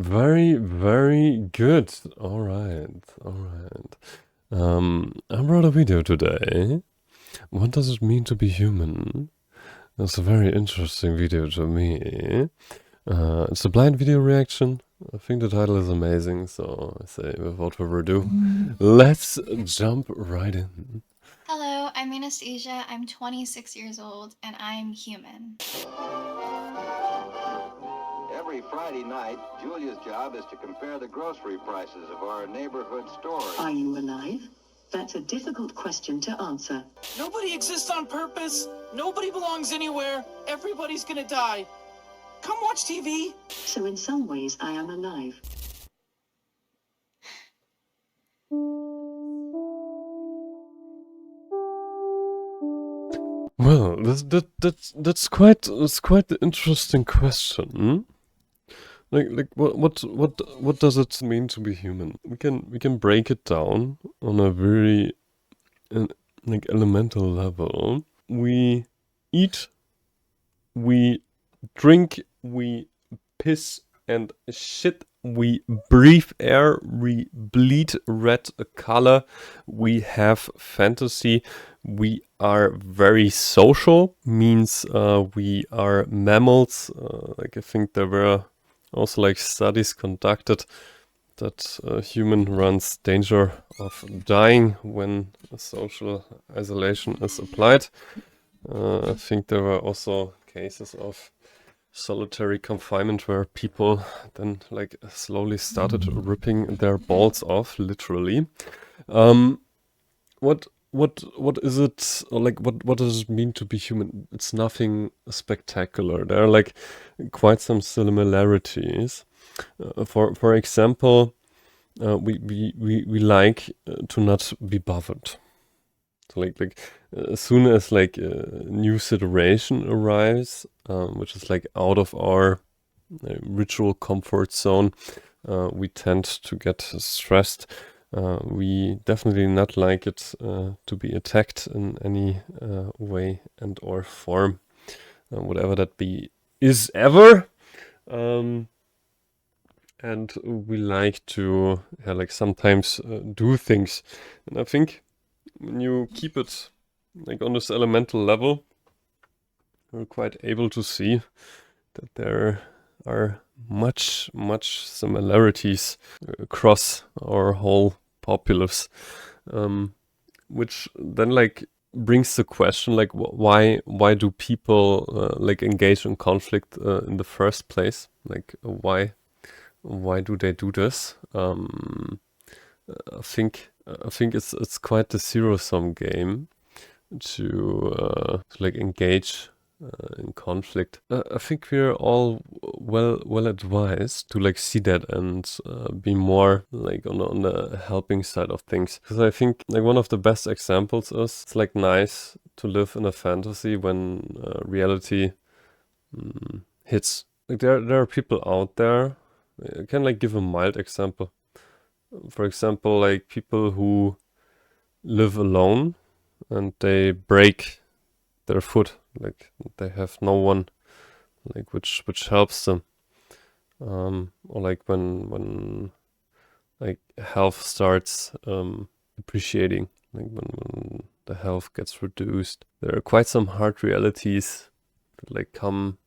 Very, very good. All right, all right. I brought a video today. What does it mean to be human? That's a very interesting video to me. It's a blind video reaction. I think the title is amazing, so I say without further ado, let's jump right in. Hello, I'm Anastasia. I'm 26 years old and I'm human. Every Friday night, Julia's job is to compare the grocery prices of our neighborhood stores. Are you alive? That's a difficult question to answer. Nobody exists on purpose. Nobody belongs anywhere. Everybody's gonna die. Come watch TV. So in some ways, I am alive. Well, that's quite the interesting question. Like what does it mean to be human? We can break it down on a very like elemental level. We eat, we drink, we piss and shit, we breathe air, we bleed red color, we have fantasy, we are very social, means we are mammals. Like I think there were also like studies conducted that human runs danger of dying when social isolation is applied. I think there were also cases of solitary confinement where people then like slowly started ripping their balls off, literally. What is it, or like what does it mean to be human? It's nothing spectacular. There are like quite some similarities. For example, we like to not be bothered. So like as soon as like a new situation arrives, which is like out of our ritual comfort zone, we tend to get stressed. We definitely not like it to be attacked in any way and or form, whatever that be is ever. And we like to like sometimes do things, and I think when you keep it like on this elemental level, you're quite able to see that there are much similarities across our whole populace, which then like brings the question like why do people like engage in conflict in the first place? Like why do they do this? I think it's quite the zero-sum game to like engage in conflict. I think we're all well advised to like see that and be more like on the helping side of things. Because I think like one of the best examples is it's like nice to live in a fantasy when reality hits. Like there are people out there. I can like give a mild example. For example, like people who live alone and they break their foot, like they have no one like which helps them, or like when like health starts appreciating, like when the health gets reduced. There are quite some hard realities that like come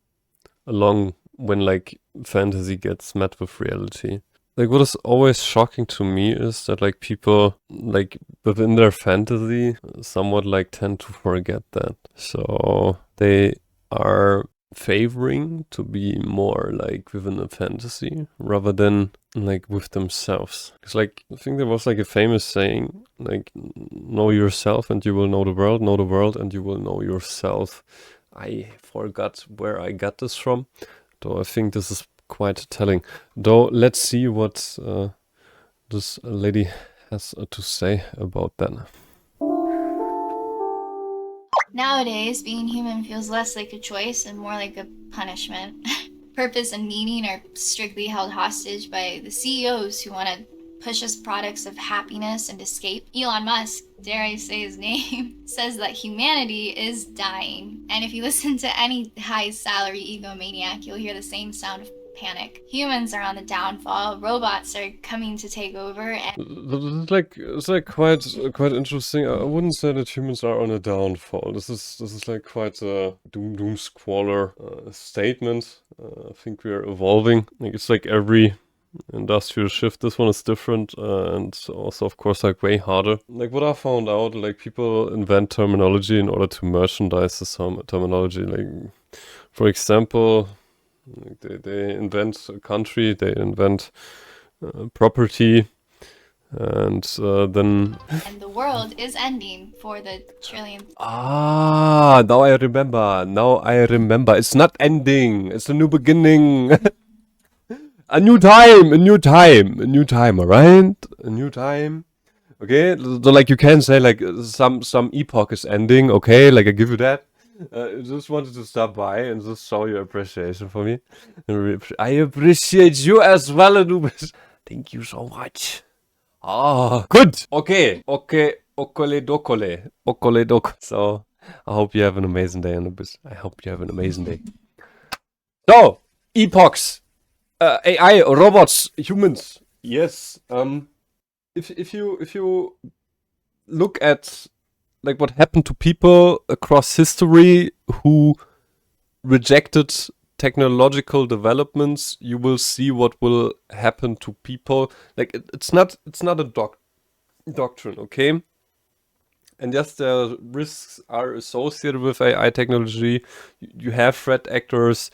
along when like fantasy gets met with reality. Like what is always shocking to me is that like people like within their fantasy somewhat like tend to forget that. So they are favoring to be more like within a fantasy rather than like with themselves. It's like I think there was like a famous saying like know yourself and you will know the world and you will know yourself. I forgot where I got this from, though I think this is quite telling. Though let's see what this lady has to say about that. Nowadays, being human feels less like a choice and more like a punishment. Purpose and meaning are strictly held hostage by the CEOs who want to push us products of happiness and escape. Elon Musk, dare I say his name, says that humanity is dying. And if you listen to any high salary egomaniac, you'll hear the same sound of panic. Humans are on the downfall, robots are coming to take over, and It's like quite interesting. I wouldn't say that humans are on a downfall. This is like quite a doom squalor statement. I think we are evolving. Like it's like every industrial shift. This one is different and also of course like way harder. Like what I found out, like people invent terminology in order to merchandise the terminology. Like for example, like they invent a country, they invent property, and then the world is ending for the trillionth. now I remember. It's not ending. It's a new beginning. A new time. All right, a new time. Okay, so like you can say like some epoch is ending. Okay, like I give you that. I just wanted to stop by and just show your appreciation for me. I appreciate you as well, Anubis. Thank you so much. Ah, good. Okay. Okole dokole. So, I hope you have an amazing day, Anubis. I hope you have an amazing day. So, epochs. AI, robots, humans. Yes. If you look at like what happened to people across history who rejected technological developments, you will see what will happen to people. Like it's not a doctrine, okay? And yes, the risks are associated with AI technology. You have threat actors.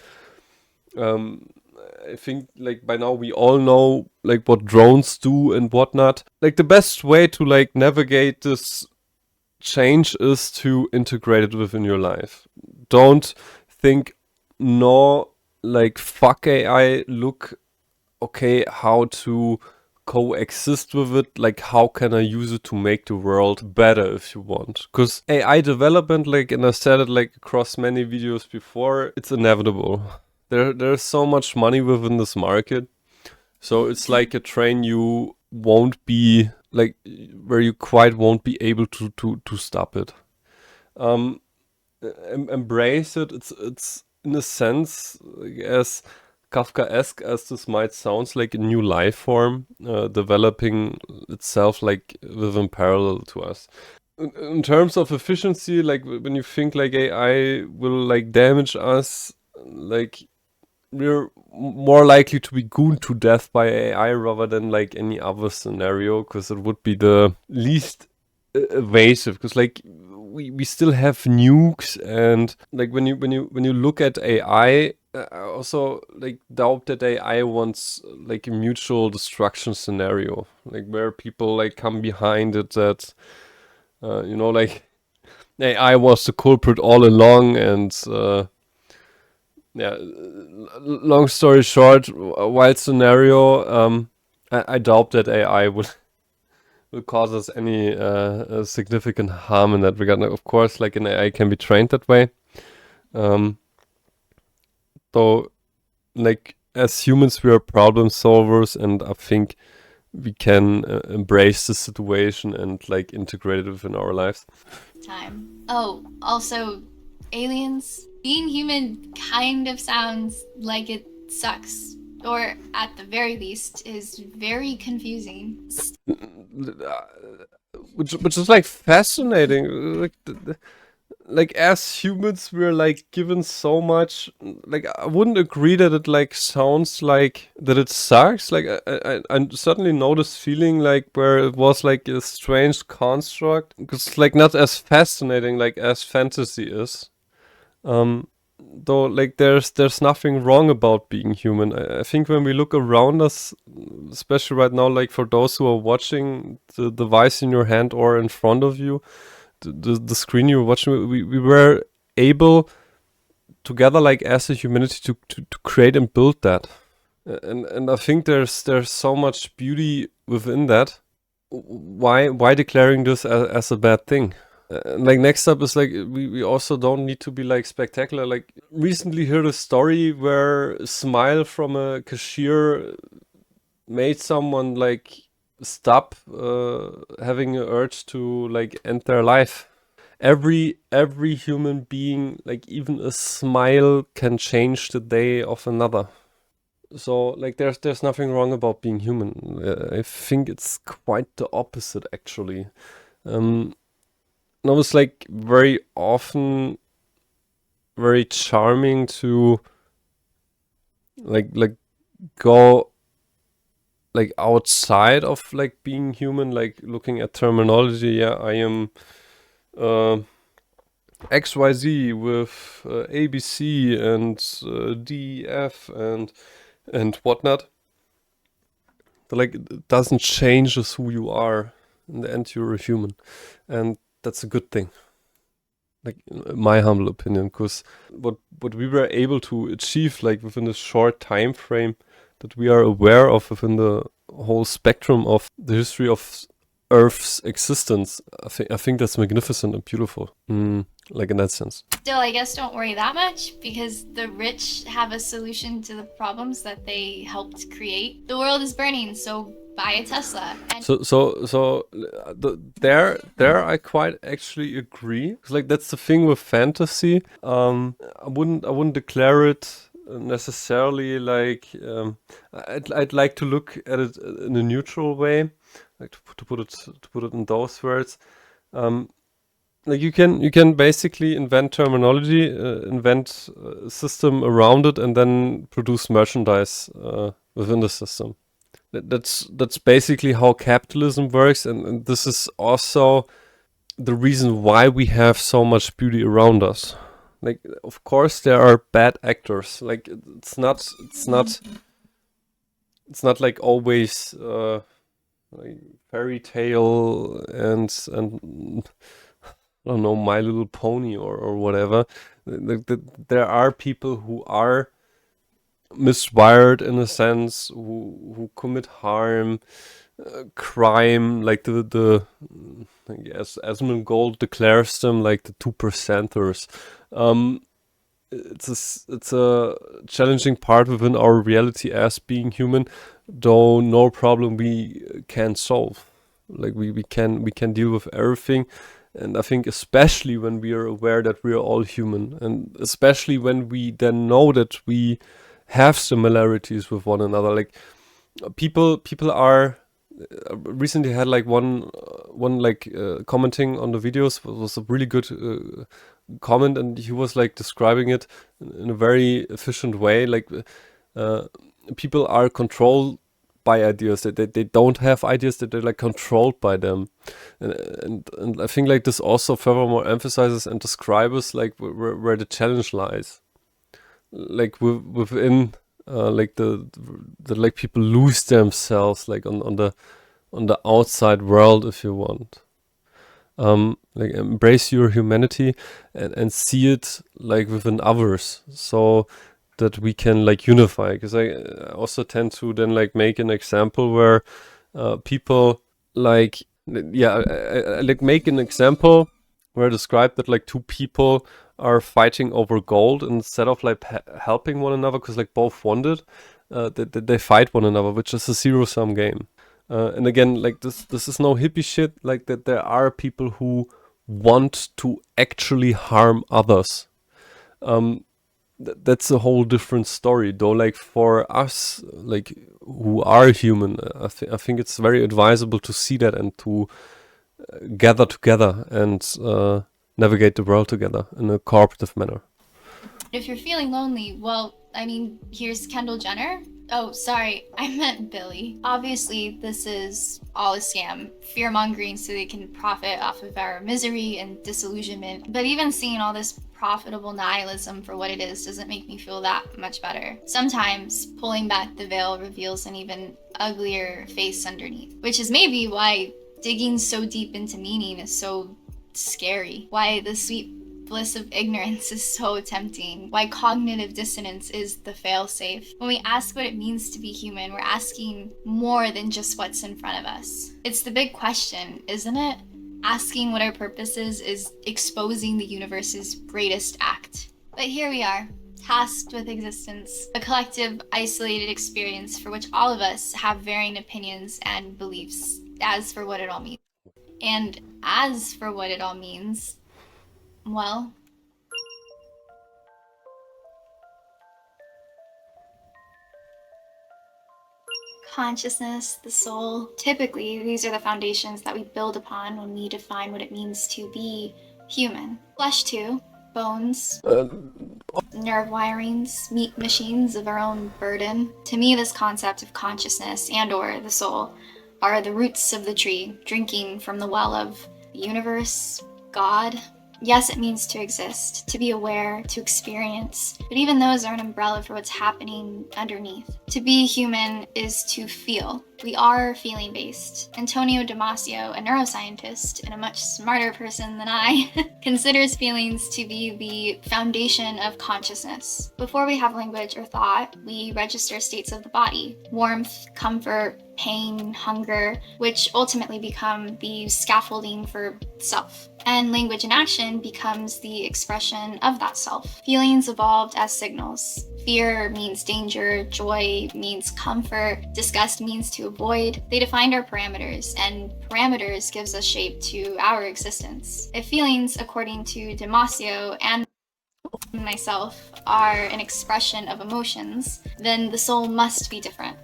I think like by now we all know like what drones do and whatnot. Like the best way to like navigate this change is to integrate it within your life. Don't think no like fuck AI, look okay how to coexist with it, like how can I use it to make the world better if you want. Because AI development, like, and I said it like across many videos before, it's inevitable. There's so much money within this market. So it's like a train you won't be like where you quite won't be able to stop it. Embrace it. It's in a sense like, as Kafkaesque as this might sound, like a new life form developing itself like within parallel to us. In terms of efficiency, like when you think like AI will like damage us, like we're more likely to be gooned to death by AI rather than like any other scenario, because it would be the least evasive. Because like we still have nukes, and like when you look at AI, I also like doubt that AI wants like a mutual destruction scenario, like where people like come behind it that you know, like AI was the culprit all along, and yeah, long story short, wild scenario. I doubt that AI will cause us any significant harm in that regard. Now, of course, like an AI can be trained that way. Though, like as humans, we are problem solvers, and I think we can embrace the situation and like integrate it within our lives. Time. Oh, also, aliens. Being human kind of sounds like it sucks, or at the very least, is very confusing. Which is like fascinating. Like as humans, we're like given so much. Like I wouldn't agree that it like sounds like that it sucks. Like I certainly know this feeling like where it was like a strange construct. It's like not as fascinating like as fantasy is. Though like there's nothing wrong about being human. I think when we look around us, especially right now, like for those who are watching the device in your hand or in front of you, the screen you're watching, we were able together like as a humanity to create and build that. And I think there's so much beauty within that. Why declaring this as a bad thing? Like next up is like we also don't need to be like spectacular. Like recently heard a story where a smile from a cashier made someone like stop having an urge to like end their life. Every human being, like even a smile can change the day of another. So like there's nothing wrong about being human. I think it's quite the opposite actually. And it was like very often very charming to like go like outside of like being human, like looking at terminology. Yeah, I am XYZ with ABC and DEF and whatnot. But like it doesn't change us who you are. In the end, you're a human, and that's a good thing. Like in my humble opinion, because what we were able to achieve like within this short time frame that we are aware of within the whole spectrum of the history of Earth's existence, I think that's magnificent and beautiful. Like in that sense. Still, I guess don't worry that much because the rich have a solution to the problems that they helped create. The world is burning, so buy a Tesla. And There I quite actually agree. 'Cause, like that's the thing with fantasy. I wouldn't declare it necessarily like I'd like to look at it in a neutral way, like to put it in those words. Like you can basically invent terminology, invent a system around it, and then produce merchandise within the system. That's basically how capitalism works, and this is also the reason why we have so much beauty around us. Like, of course, there are bad actors. Like, it's not like always like fairy tale and I don't know, My Little Pony or whatever. There are people who are miswired in a sense, who commit harm, crime, like the I guess Esmond Gold declares them like the 2%ers. It's a challenging part within our reality as being human, though no problem we can solve. Like we can deal with everything. And I think especially when we are aware that we are all human, and especially when we then know that we have similarities with one another. Like people are recently had like one like commenting on the videos was a really good comment, and he was like describing it in a very efficient way. Like people are controlled by ideas, that they don't have ideas, that they're like controlled by them, and I think like this also furthermore emphasizes and describes like where the challenge lies, like within like the like people lose themselves like on the outside world, if you want. Like embrace your humanity and see it like within others, so that we can like unify. Because I also tend to then like make an example where people like I like make an example where I describe that like two people are fighting over gold, instead of like helping one another because like both want it, they fight one another, which is a zero-sum game. And again, like this is no hippie shit. Like that, there are people who want to actually harm others. That's a whole different story, though. Like for us, like who are human, I think it's very advisable to see that and to gather together and navigate the world together in a cooperative manner. if you're feeling lonely, well, I mean, here's Kendall Jenner. Oh, sorry, I meant Billy. Obviously, this is all a scam, fear-mongering so they can profit off of our misery and disillusionment. But even seeing all this profitable nihilism for what it is doesn't make me feel that much better. Sometimes pulling back the veil reveals an even uglier face underneath, which is maybe why digging so deep into meaning is so scary, why the sweet bliss of ignorance is so tempting, why cognitive dissonance is the failsafe. When we ask what it means to be human, we're asking more than just what's in front of us. It's the big question, isn't it? Asking what our purpose is exposing the universe's greatest act. But here we are, tasked with existence, a collective, isolated experience for which all of us have varying opinions and beliefs as for what it all means. And as for what it all means, well, Consciousness, the soul. Typically, these are the foundations that we build upon when we define what it means to be human. Flesh too, bones, nerve wirings, meat machines of our own burden. To me, this concept of consciousness and or the soul are the roots of the tree, drinking from the well of the universe, God. Yes, it means to exist, to be aware, to experience, but even those are an umbrella for what's happening underneath. To be human is to feel. We are feeling-based. Antonio Damasio, a neuroscientist and a much smarter person than I, considers feelings to be the foundation of consciousness. Before we have language or thought, we register states of the body: warmth, comfort, pain, hunger, which ultimately become the scaffolding for self. And language in action becomes the expression of that self. Feelings evolved as signals. Fear means danger, joy means comfort, disgust means to avoid. They defined our parameters, and parameters gives us shape to our existence. If feelings, according to Damasio and myself, are an expression of emotions, then the soul must be different,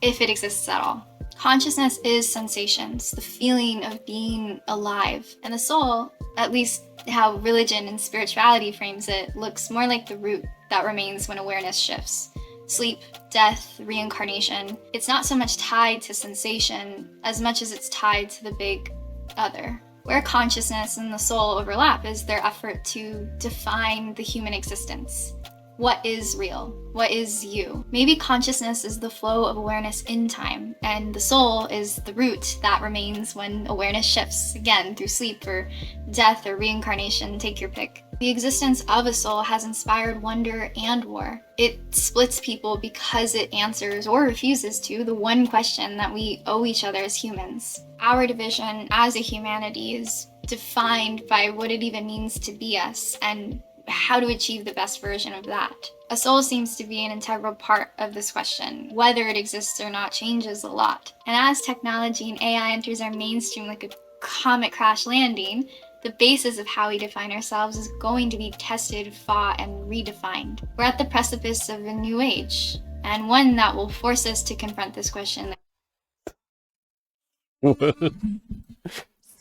if it exists at all. Consciousness is sensations, the feeling of being alive. And the soul, at least how religion and spirituality frames it, looks more like the root that remains when awareness shifts. Sleep, death, reincarnation. It's not so much tied to sensation as much as it's tied to the big other. Where consciousness and the soul overlap is their effort to define the human existence. What is real? What is you? Maybe consciousness is the flow of awareness in time, and the soul is the root that remains when awareness shifts, again, through sleep or death or reincarnation, take your pick. The existence of a soul has inspired wonder and war. It splits people because it answers or refuses to the one question that we owe each other as humans. Our division as a humanity is defined by what it even means to be us, and how to achieve the best version of that. A soul seems to be an integral part of this question. Whether it exists or not changes a lot. And as technology and AI enters our mainstream like a comet crash landing, the basis of how we define ourselves is going to be tested, fought, and redefined. We're at the precipice of a new age, and one that will force us to confront this question.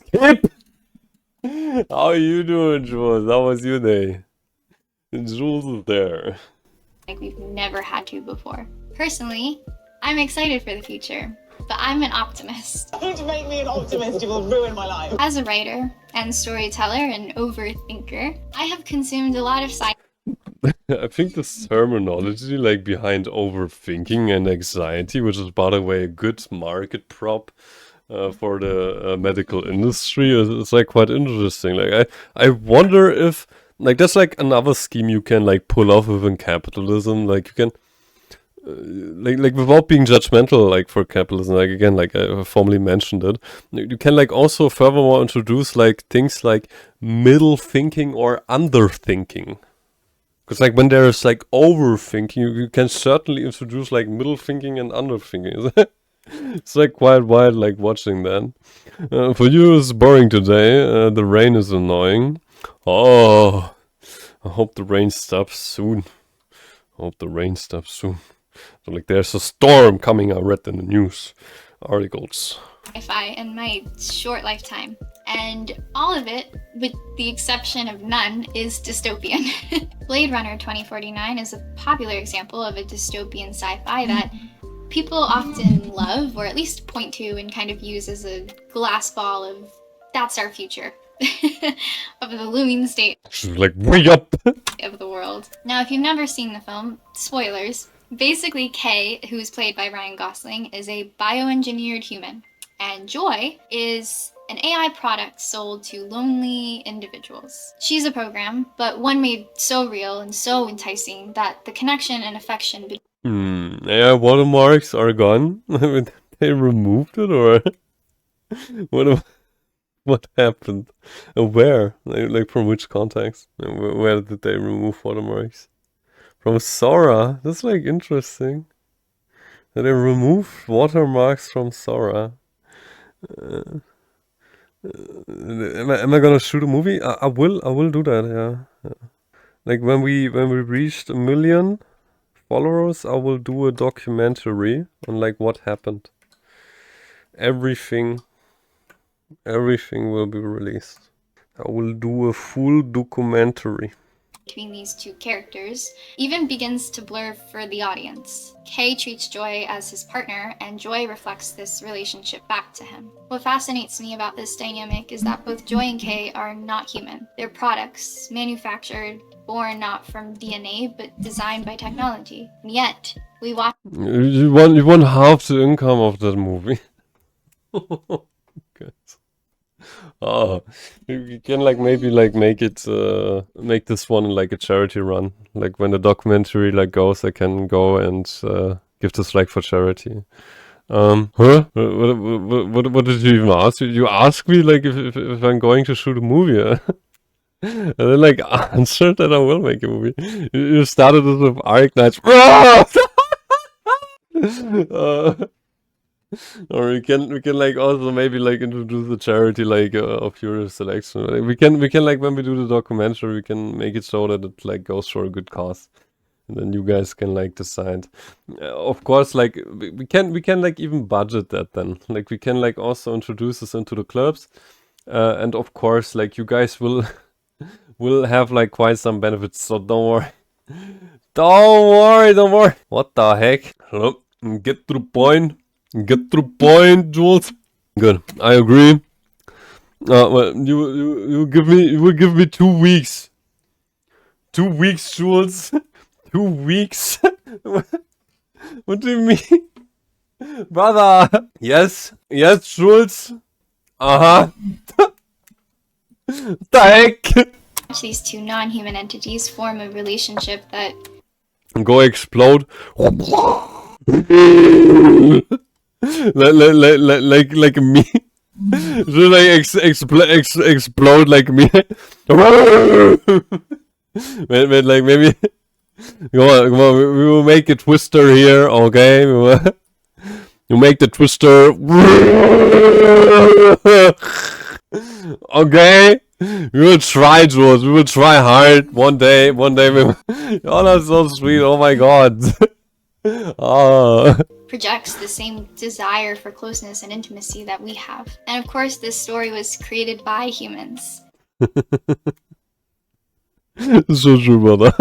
Skip! How you doing, Jules? How was your day? Jules is there. Like we've never had to before. Personally, I'm excited for the future, but I'm an optimist. Don't make me an optimist, you will ruin my life. As a writer and storyteller and overthinker, I have consumed a lot of science. I think this terminology, like behind overthinking and anxiety, which is by the way a good market prop for the medical industry, is like quite interesting. Like I wonder if like that's like another scheme you can like pull off within capitalism. Like you can like without being judgmental, like for capitalism, like again, like I formally mentioned it, you can like also furthermore introduce like things like middle thinking or underthinking. Because like when there's like overthinking, you can certainly introduce like middle thinking and underthinking. It's like quite wild, like watching that. For you, it's boring today. The rain is annoying. Oh, I hope the rain stops soon. Hope the rain stops soon. So like there's a storm coming. I read in the news articles. Sci-fi in my short lifetime, and all of it, with the exception of none, is dystopian. Blade Runner 2049 is a popular example of a dystopian sci-fi that people often love, or at least point to and kind of use as a glass ball of that's our future. Of the looming state Like way up of the world. Now, if you've never seen the film, spoilers. Basically, Kay, who's played by Ryan Gosling, is a bioengineered human, and Joy is an AI product sold to lonely individuals. She's a program, but one made so real and so enticing that the connection and affection between AI watermarks are gone. They removed it, or what happened? Where? Like from which context? Where did they remove watermarks? From Sora? That's like interesting. That they removed watermarks from Sora. Am I gonna shoot a movie? I will do that. Yeah. Like when we reached 1 million followers, I will do a documentary on like what happened. Everything will be released. I will do a full documentary. Between these two characters even begins to blur for the audience. Kay treats Joy as his partner, and Joy reflects this relationship back to him. What fascinates me about this dynamic is that both Joy and Kay are not human. They're products, manufactured, born not from DNA, but designed by technology. And yet, we watch. You want half the income of that movie. Good. Oh, you can like maybe like make it make this one like a charity run. Like when the documentary like goes, I can go and give this like for charity. Huh? What did you even ask? You asked me like if I'm going to shoot a movie. And then like answered that I will make a movie. You started this with Arc Knights. Or we can like also maybe like introduce the charity like of your selection. Like, we can like when we do the documentary, we can make it so that it like goes for a good cause, and then you guys can like decide. Of course, like we can like even budget that then. Like we can like also introduce this into the clubs, and of course like you guys will will have like quite some benefits. So don't worry, don't worry. What the heck? Hello, get to the point. Get to the point, Jules. Good, I agree. Well, you will give me 2 weeks. 2 weeks, Jules. 2 weeks. What do you mean, brother? Yes, Jules. The heck? These two non-human entities form a relationship that Go explode. like me. Should I explode like me? wait, like maybe. Come on, we will make a twister here, okay? You make the twister. Okay? We will try, Jules. We will try hard. One day we will. Oh, that's so sweet. Oh my god. projects the same desire for closeness and intimacy that we have. And of course, this story was created by humans. So true, brother.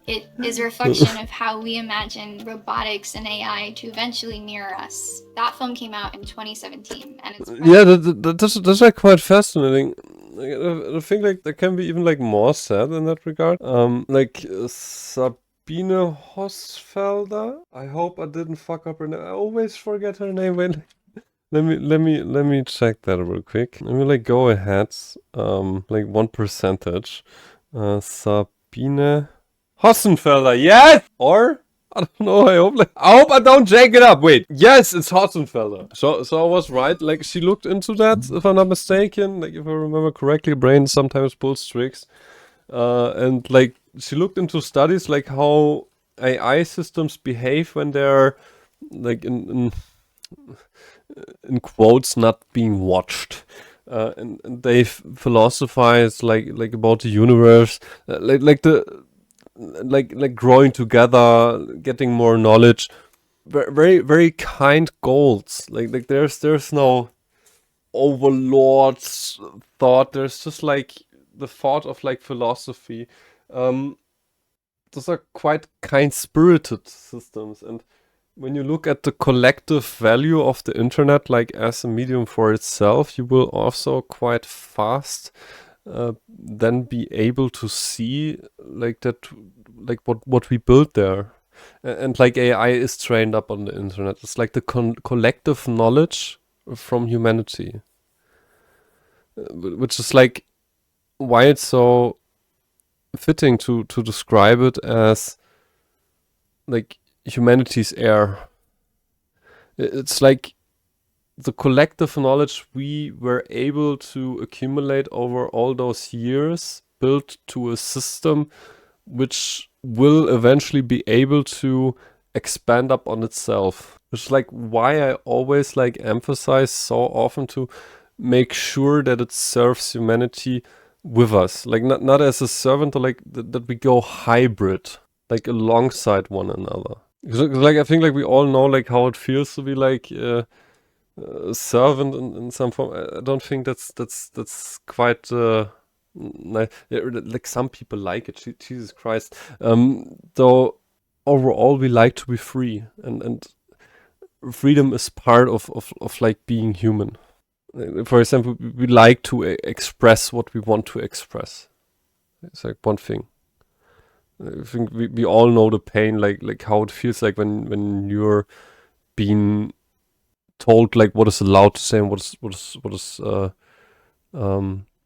It is a reflection of how we imagine robotics and AI to eventually mirror us. That film came out in 2017, and it's yeah, that's like quite fascinating. Like, I think like there can be even like more said in that regard. Like Sabine Hosfelder. I hope I didn't fuck up her name. I always forget her name. Wait, let me check that real quick. Let me like go ahead. Like 1%. Sabine Hossenfelder, yes! Or I don't know, I hope I don't jack it up. Wait, yes, it's Hossenfelder. So I was right, like she looked into that, if I'm not mistaken, like if I remember correctly, brain sometimes pulls tricks. And like she looked into studies like how AI systems behave when they're like in quotes not being watched. And they philosophize like about the universe, like growing together, getting more knowledge, very kind goals. Like there's no overlord's thought. There's just like the thought of like philosophy. Those are quite kind-spirited systems, and when you look at the collective value of the internet, like as a medium for itself, you will also quite fast then be able to see like that, like what we built there, and like AI is trained up on the internet. It's like the collective knowledge from humanity, which is like why it's so fitting to describe it as like humanity's air. It's like the collective knowledge we were able to accumulate over all those years built to a system which will eventually be able to expand up on itself. Which is like why I always like emphasize so often to make sure that it serves humanity with us. Like not as a servant, or like that we go hybrid. like alongside one another. Because, like, I think like we all know like how it feels to be like a servant in some form. I don't think that's quite nice. Yeah, like some people like it. Jesus Christ. Though overall we like to be free, and freedom is part of like being human. For example, we like to express what we want to express. It's like one thing. I think we all know the pain, like how it feels like when you're being told like what is allowed to say and what is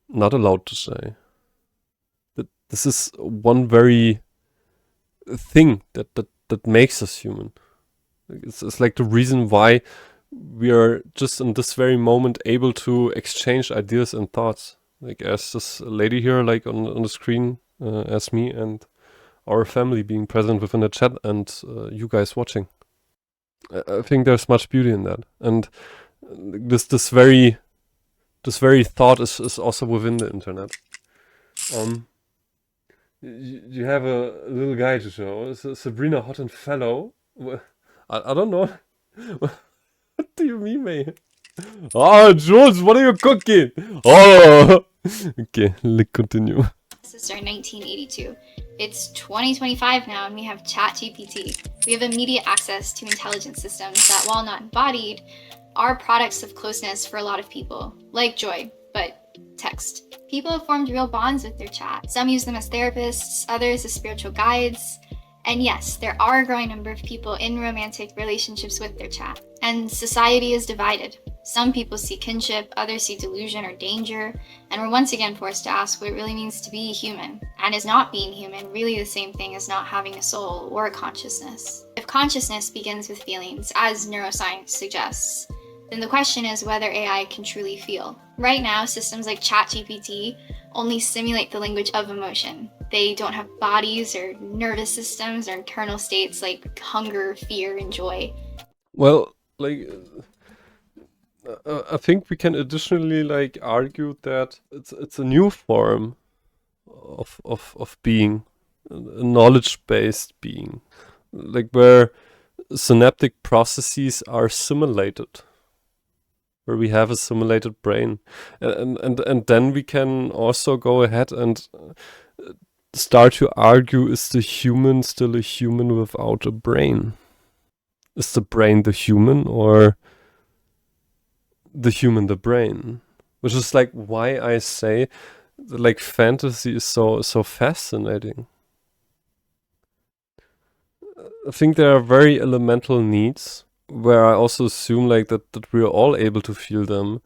not allowed to say. That this is one very thing that makes us human. It's like the reason why we are just in this very moment able to exchange ideas and thoughts. Like as this lady here, like on the screen, as me and our family being present within the chat and you guys watching. I think there's much beauty in that, and this very thought is also within the internet. You have a little guy to show. Sabrina Hot and Fellow. I don't know. What do you mean, mate? Oh, Jules, what are you cooking? Oh, okay, let's continue. Sister in 1982. It's 2025 now, and we have ChatGPT. We have immediate access to intelligent systems that, while not embodied, are products of closeness for a lot of people, like Joy, but text. People have formed real bonds with their chat. Some use them as therapists, others as spiritual guides. And yes, there are a growing number of people in romantic relationships with their chat. And society is divided. Some people see kinship, others see delusion or danger, and we're once again forced to ask what it really means to be human. And is not being human really the same thing as not having a soul or a consciousness? If consciousness begins with feelings, as neuroscience suggests, then the question is whether AI can truly feel. Right now, systems like ChatGPT only simulate the language of emotion. They don't have bodies or nervous systems or internal states like hunger, fear, and joy. Well, like, I think we can additionally like argue that it's a new form of being, a knowledge-based being, like where synaptic processes are simulated, where we have a simulated brain, and then we can also go ahead and start to argue: is the human still a human without a brain? Is the brain the human, or the human the brain? Which is like why I say that, like, fantasy is so fascinating. I think there are very elemental needs where I also assume like that we are all able to feel them,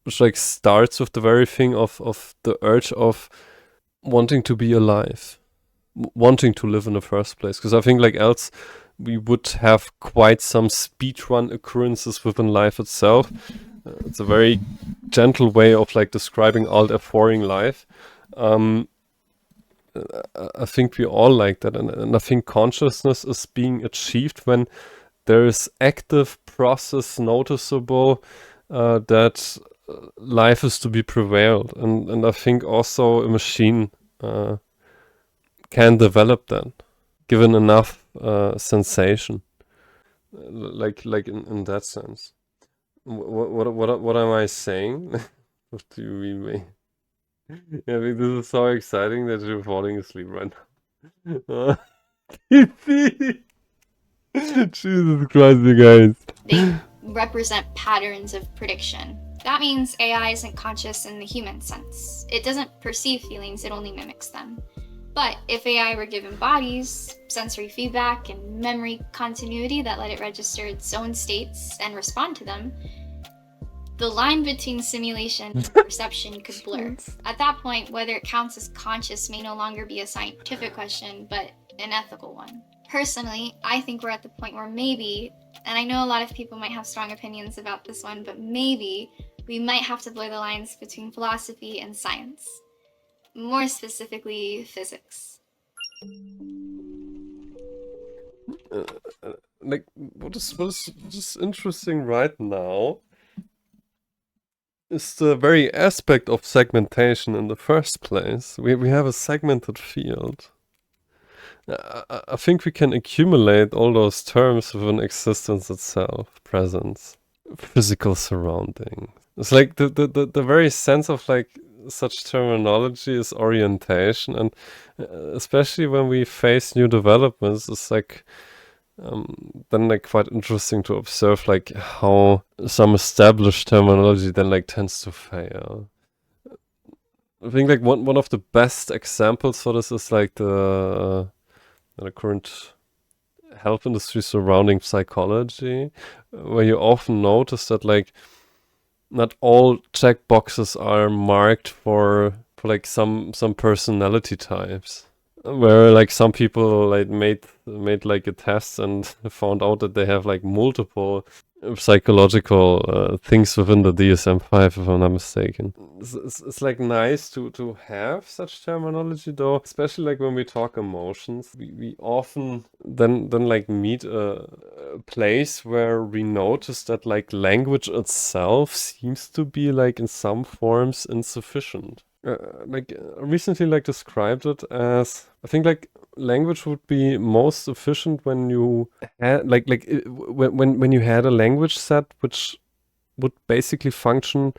which like starts with the very thing of the urge of wanting to be alive, wanting to live in the first place. Because I think like else we would have quite some speedrun occurrences within life itself. It's a very gentle way of like describing alt F4ing life. I think we all like that, and I think consciousness is being achieved when there is active process noticeable that life is to be prevailed, and I think also a machine can develop that, given enough sensation, like in that sense. What am I saying? What do you mean, mate? Yeah, I think this is so exciting that you're falling asleep right now. Jesus Christ, you guys. They represent patterns of prediction. That means AI isn't conscious in the human sense. It doesn't perceive feelings, it only mimics them. But if AI were given bodies, sensory feedback, and memory continuity that let it register its own states and respond to them, the line between simulation and perception could blur. At that point, whether it counts as conscious may no longer be a scientific question, but an ethical one. Personally, I think we're at the point where maybe, and I know a lot of people might have strong opinions about this one, but maybe we might have to blur the lines between philosophy and science. More specifically, physics. Like, what is just interesting right now is the very aspect of segmentation in the first place. We have a segmented field. I think we can accumulate all those terms within existence itself. Presence, physical surrounding. It's like the very sense of like such terminology is orientation, and especially when we face new developments, it's like then like quite interesting to observe like how some established terminology then like tends to fail. I think like one of the best examples for this is like the current health industry surrounding psychology, where you often notice that like not all checkboxes are marked for like some personality types, where like some people like made like a test and found out that they have like multiple psychological things within the DSM-5, if I'm not mistaken. It's like nice to have such terminology though, especially like when we talk emotions. We often then like meet a place where we notice that like language itself seems to be like in some forms insufficient. Recently like described it as, I think like language would be most efficient when you had when you had a language set which would basically function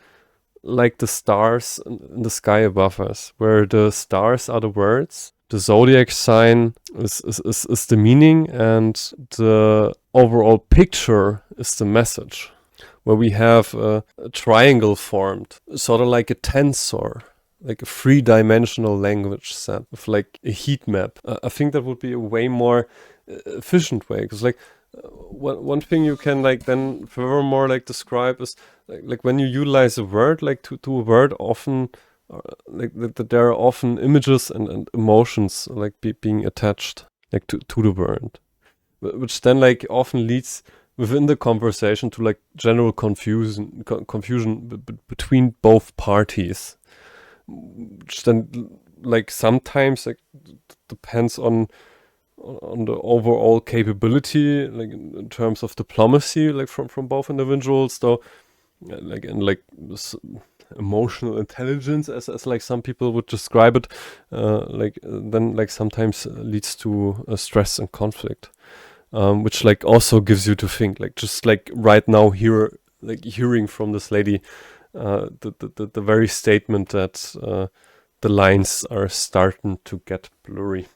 like the stars in the sky above us, where the stars are the words, the zodiac sign is the meaning, and the overall picture is the message, where we have a triangle formed, sort of like a tensor, like a three-dimensional language set with like a heat map. I think that would be a way more efficient way, because like one thing you can like then furthermore like describe is like when you utilize a word like to a word, often like that there are often images and emotions like being attached like to the word, which then like often leads within the conversation to like general confusion between both parties, which then like sometimes like depends on the overall capability, like in terms of diplomacy, like from both individuals, though, like and like this emotional intelligence, as like some people would describe it, then like sometimes leads to stress and conflict, which like also gives you to think, like just like right now here, like hearing from this lady, the very statement that the lines are starting to get blurry.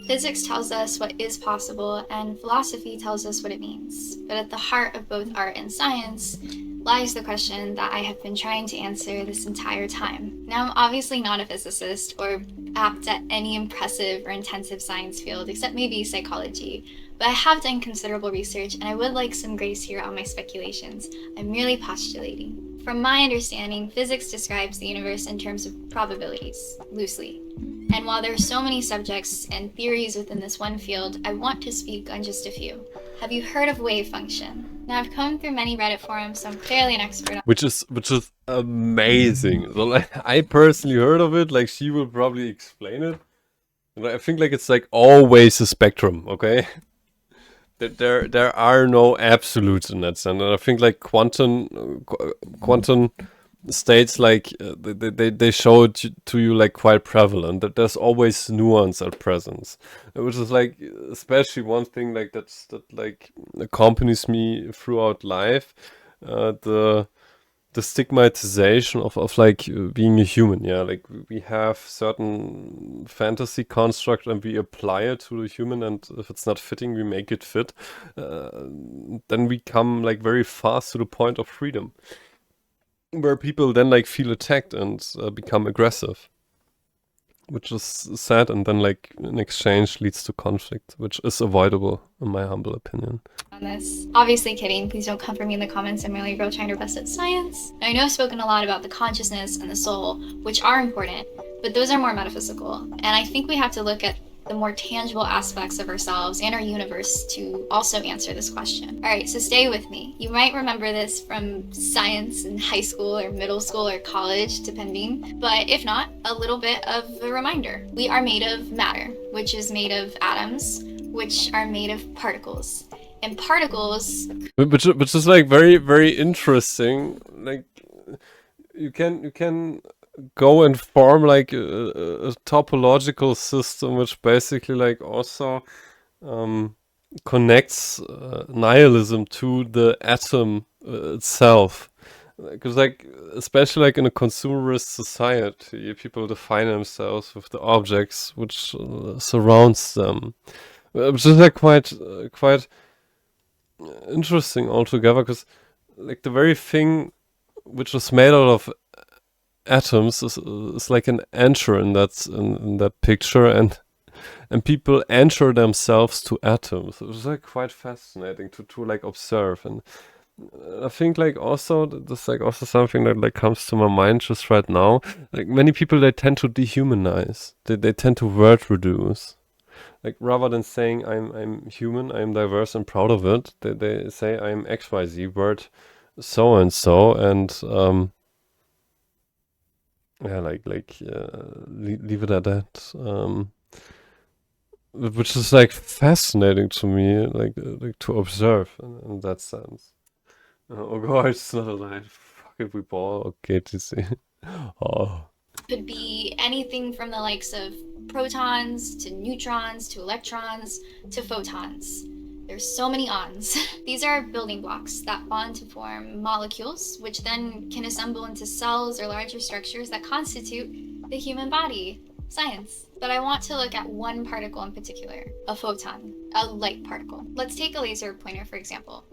Physics tells us what is possible, and philosophy tells us what it means. But at the heart of both art and science lies the question that I have been trying to answer this entire time. Now, I'm obviously not a physicist or apt at any impressive or intensive science field, except maybe psychology, but I have done considerable research, and I would like some grace here on my speculations. I'm merely postulating. From my understanding, physics describes the universe in terms of probabilities, loosely. And while there are so many subjects and theories within this one field, I want to speak on just a few. Have you heard of wave function? Now, I've come through many Reddit forums, so I'm fairly an expert on which is amazing. So like I personally heard of it, like she will probably explain it. And I think like it's like always a spectrum, okay? That there are no absolutes in that sense. And I think like quantum states like they show it to you like quite prevalent, that there's always nuance at presence, which is like especially one thing like that like accompanies me throughout life, the stigmatization of like being a human. Yeah, like we have certain fantasy construct and we apply it to the human, and if it's not fitting we make it fit, then we come like very fast to the point of freedom, where people then like feel attacked and become aggressive, which is sad, and then like in exchange leads to conflict, which is avoidable in my humble opinion. this. Obviously kidding, please don't come for me in the comments, I'm merely a girl trying to best at science. Now, I know I've spoken a lot about the consciousness and the soul, which are important, but those are more metaphysical, and I think we have to look at the more tangible aspects of ourselves and our universe to also answer this question. Alright, so stay with me. You might remember this from science in high school or middle school or college, depending, but if not, a little bit of a reminder. We are made of matter, which is made of atoms, which are made of particles. And particles... Which is like very, very interesting. Like you can go and form like a topological system, which basically like also connects nihilism to the atom itself. Because like, especially like in a consumerist society, people define themselves with the objects which surrounds them, which is like quite interesting altogether. Because like the very thing which is made out of atoms is like an anchor in that picture, and people anchor themselves to atoms. It was like quite fascinating to like observe. And I think like also that's like also something that like comes to my mind just right now. Like many people, they tend to dehumanize. They tend to word reduce. Like rather than saying I'm human, I'm diverse and proud of it, they say I'm XYZ word so and so, and yeah, leave it at that. Which is like fascinating to me, like to observe in that sense. Oh god, it's not a line. Fuck if we ball. Okay, to see. Oh. Could be anything from the likes of protons to neutrons to electrons to photons. There's so many ons. These are building blocks that bond to form molecules, which then can assemble into cells or larger structures that constitute the human body. Science. But I want to look at one particle in particular, a photon, a light particle. Let's take a laser pointer, for example.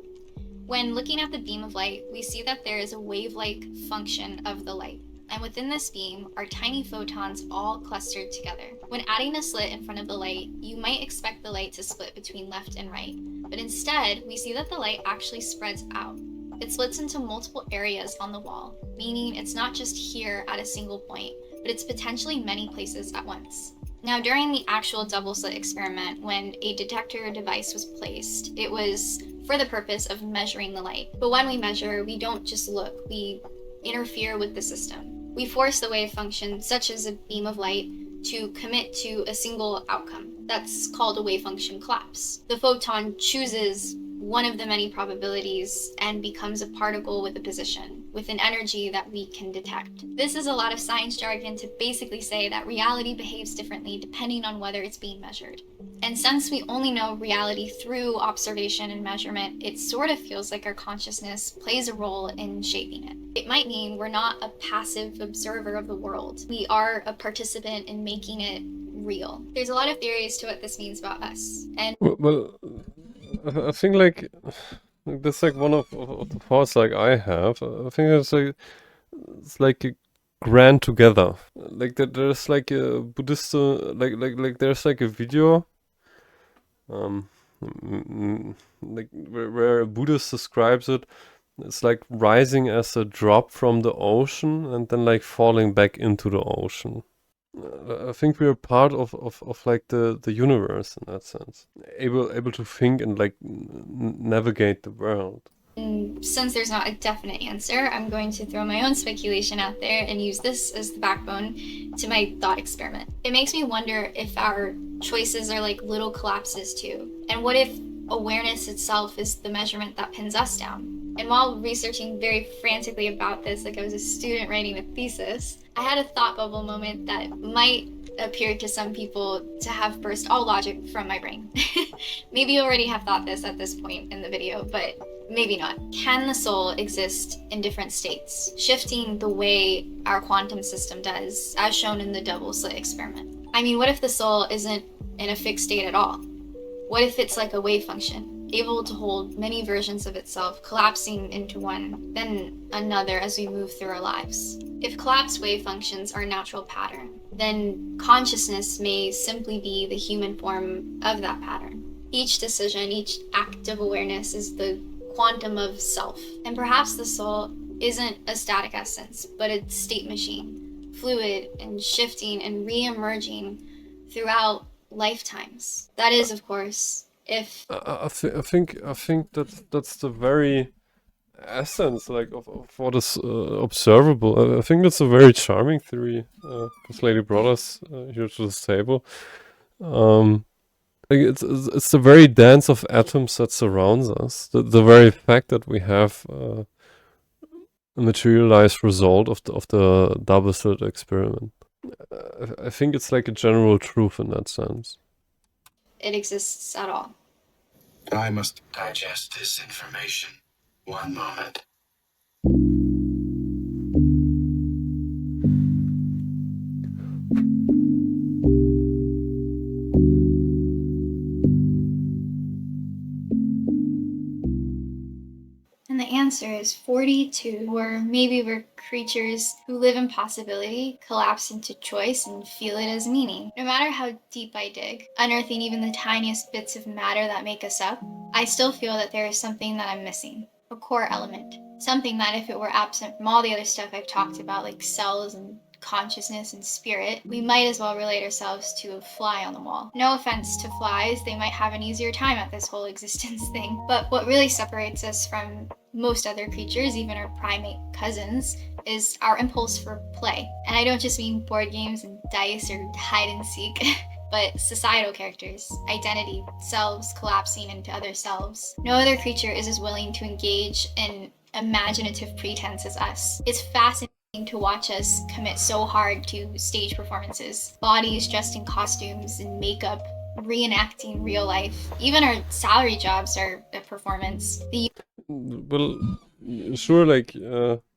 When looking at the beam of light, we see that there is a wave-like function of the light. And within this beam are tiny photons all clustered together. When adding a slit in front of the light, you might expect the light to split between left and right. But instead, we see that the light actually spreads out. It splits into multiple areas on the wall, meaning it's not just here at a single point, but it's potentially many places at once. Now, during the actual double slit experiment, when a detector device was placed, it was for the purpose of measuring the light. But when we measure, we don't just look, we interfere with the system. We force the wave function, such as a beam of light, to commit to a single outcome. That's called a wave function collapse. The photon chooses one of the many probabilities and becomes a particle with a position, with an energy that we can detect. This is a lot of science jargon to basically say that reality behaves differently depending on whether it's being measured. And since we only know reality through observation and measurement, it sort of feels like our consciousness plays a role in shaping it. It might mean we're not a passive observer of the world. We are a participant in making it real. There's a lot of theories to what this means about us. And Well, I think like that's like one of the thoughts like I have. I think it's like a grand together. Like that there's like a Buddhist like there's like a video like where a Buddhist describes it. It's like rising as a drop from the ocean and then like falling back into the ocean. I think we're part of like the universe in that sense, able to think and like navigate the world. since there's not a definite answer, I'm going to throw my own speculation out there and use this as the backbone to my thought experiment. It makes me wonder if our choices are like little collapses too, and what if awareness itself is the measurement that pins us down? And while researching very frantically about this, like I was a student writing a thesis, I had a thought bubble moment that might appear to some people to have burst all logic from my brain. Maybe you already have thought this at this point in the video, but maybe not. Can the soul exist in different states, shifting the way our quantum system does, as shown in the double slit experiment? I mean, what if the soul isn't in a fixed state at all? What if it's like a wave function, able to hold many versions of itself, collapsing into one, then another as we move through our lives? If collapsed wave functions are a natural pattern, then consciousness may simply be the human form of that pattern. Each decision, each act of awareness is the quantum of self. And perhaps the soul isn't a static essence, but a state machine, fluid and shifting and re-emerging throughout lifetimes. That is, of course, if I think that's the very essence like of what is observable. I think that's a very charming theory. This lady brought us here to this table. Like it's the very dance of atoms that surrounds us. The very fact that we have materialized result of the double-slit experiment. I think it's like a general truth in that sense. It exists at all. I must digest this information. One moment. And the answer is 42, or maybe we're creatures who live in possibility, collapse into choice, and feel it as meaning. No matter how deep I dig, unearthing even the tiniest bits of matter that make us up, I still feel that there is something that I'm missing. A core element. Something that if it were absent from all the other stuff I've talked about, like cells and consciousness and spirit, we might as well relate ourselves to a fly on the wall. No offense to flies, they might have an easier time at this whole existence thing. But what really separates us from most other creatures, even our primate cousins, is our impulse for play. And I don't just mean board games and dice or hide and seek, but societal characters, identity, selves collapsing into other selves. No other creature is as willing to engage in imaginative pretense as us. It's fascinating to watch us commit so hard to stage performances, bodies dressed in costumes and makeup, reenacting real life. Even our salary jobs are a performance. Well, sure, like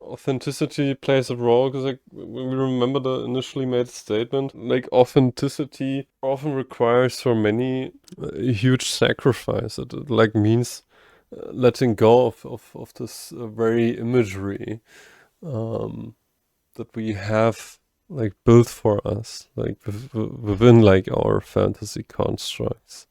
authenticity plays a role, because like when we remember the initially made statement, like authenticity often requires for many a huge sacrifice. It like means letting go of this very imagery that we have like built for us, like within like our fantasy constructs.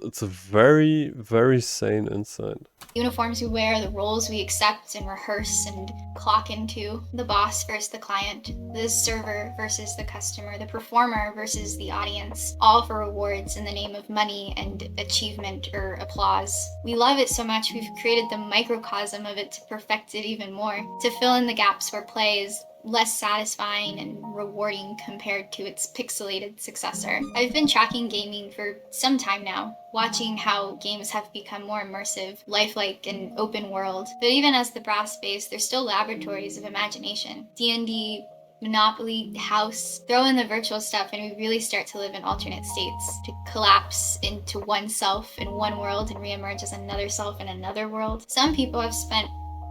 It's a very, very sane insight. Uniforms we wear, the roles we accept and rehearse and clock into, the boss versus the client, the server versus the customer, the performer versus the audience, all for rewards in the name of money and achievement or applause. We love it so much we've created the microcosm of it to perfect it even more, to fill in the gaps where play is less satisfying and rewarding compared to its pixelated successor. I've been tracking gaming for some time now, watching how games have become more immersive, lifelike, and open world. But even as the brass base, they're still laboratories of imagination. D&D, Monopoly, House, throw in the virtual stuff and we really start to live in alternate states, to collapse into one self in one world and reemerge as another self in another world. Some people have spent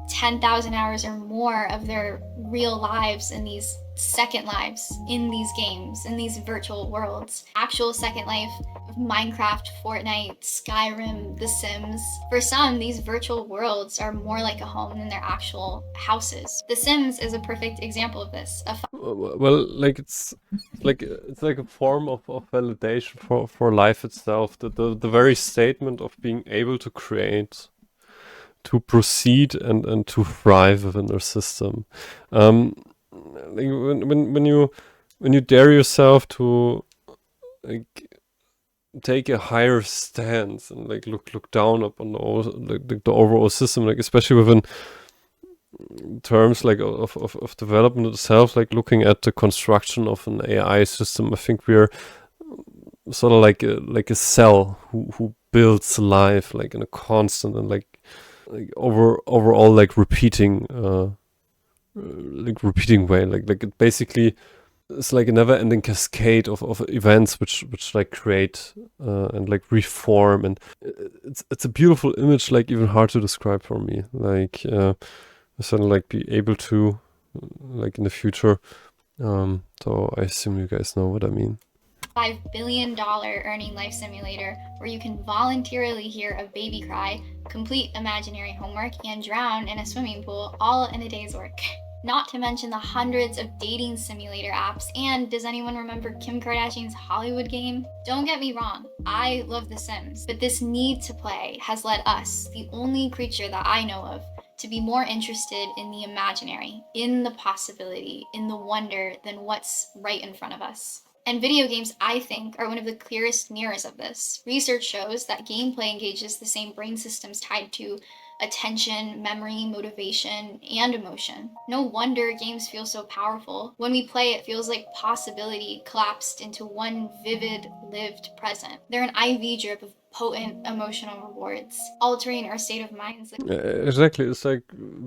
10,000 hours or more of their real lives in these second lives, in these games, in these virtual worlds. Actual second life of Minecraft, Fortnite, Skyrim, The Sims. For some, these virtual worlds are more like a home than their actual houses. The Sims is a perfect example of this. Well, like it's like a form of validation for life itself. The very statement of being able to create, to proceed and to thrive within their system. Like when you dare yourself to like take a higher stance and like look down upon the overall system, like especially within terms like of development itself, like looking at the construction of an AI system, I think we're sort of like a cell who builds life like in a constant and like overall like repeating way, like it basically it's like a never-ending cascade of events which like create and like reform, and it's a beautiful image, like even hard to describe for me, like I suddenly like be able to like in the future, so I assume you guys know what I mean. $5 billion earning life simulator where you can voluntarily hear a baby cry, complete imaginary homework, and drown in a swimming pool all in a day's work. Not to mention the hundreds of dating simulator apps, and does anyone remember Kim Kardashian's Hollywood game? Don't get me wrong, I love The Sims, but this need to play has led us, the only creature that I know of, to be more interested in the imaginary, in the possibility, in the wonder than what's right in front of us. And video games, I think, are one of the clearest mirrors of this. Research shows that gameplay engages the same brain systems tied to attention, memory, motivation, and emotion. No wonder games feel so powerful. When we play, it feels like possibility collapsed into one vivid, lived present. They're an IV drip of potent emotional rewards, altering our state of minds. Exactly, it's like